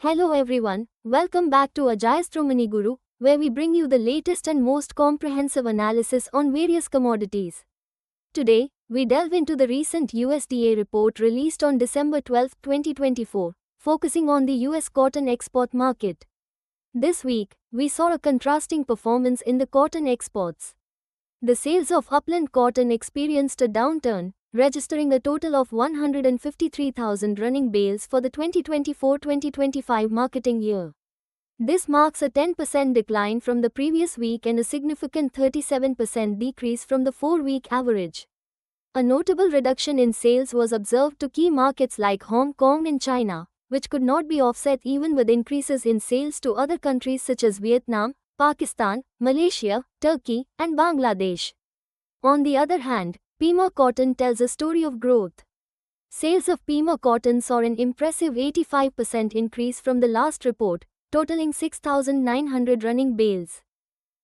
Hello everyone, welcome back to Ajayastra Guru, where we bring you the latest and most comprehensive analysis on various commodities. Today, we delve into the recent USDA report released on December 12, 2024, focusing on the US cotton export market. This week, we saw a contrasting performance in the cotton exports. The sales of upland cotton experienced a downturn, registering a total of 153,000 running bales for the 2024-2025 marketing year. This marks a 10% decline from the previous week and a significant 37% decrease from the 4-week average. A notable reduction in sales was observed to key markets like Hong Kong and China, which could not be offset even with increases in sales to other countries such as Vietnam, Pakistan, Malaysia, Turkey, and Bangladesh. On the other hand, Pima cotton tells a story of growth. Sales of Pima cotton saw an impressive 85% increase from the last report, totaling 6,900 running bales.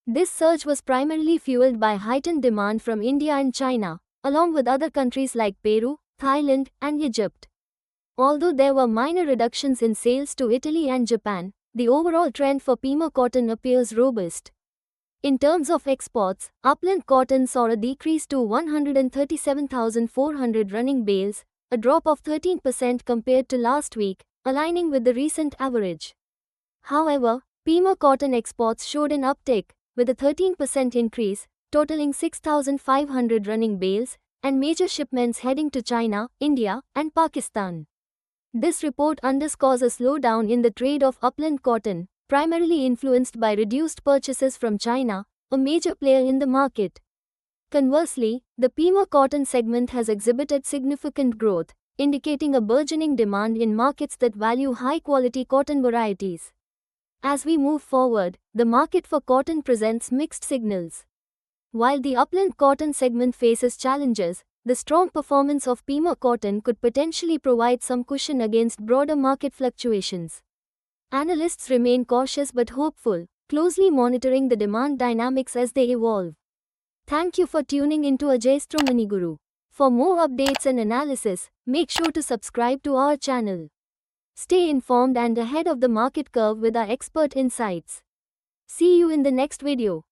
This surge was primarily fueled by heightened demand from India and China, along with other countries like Peru, Thailand, and Egypt. Although there were minor reductions in sales to Italy and Japan, the overall trend for Pima cotton appears robust. In terms of exports, upland cotton saw a decrease to 137,400 running bales, a drop of 13% compared to last week, aligning with the recent average. However, Pima cotton exports showed an uptick, with a 13% increase, totaling 6,500 running bales, and major shipments heading to China, India, and Pakistan. This report underscores a slowdown in the trade of upland cotton, primarily influenced by reduced purchases from China, a major player in the market. Conversely, the Pima cotton segment has exhibited significant growth, indicating a burgeoning demand in markets that value high-quality cotton varieties. As we move forward, the market for cotton presents mixed signals. While the upland cotton segment faces challenges, the strong performance of Pima cotton could potentially provide some cushion against broader market fluctuations. Analysts remain cautious but hopeful, closely monitoring the demand dynamics as they evolve. Thank you for tuning into Ajayastra Guru. For more updates and analysis, make sure to subscribe to our channel. Stay informed and ahead of the market curve with our expert insights. See you in the next video.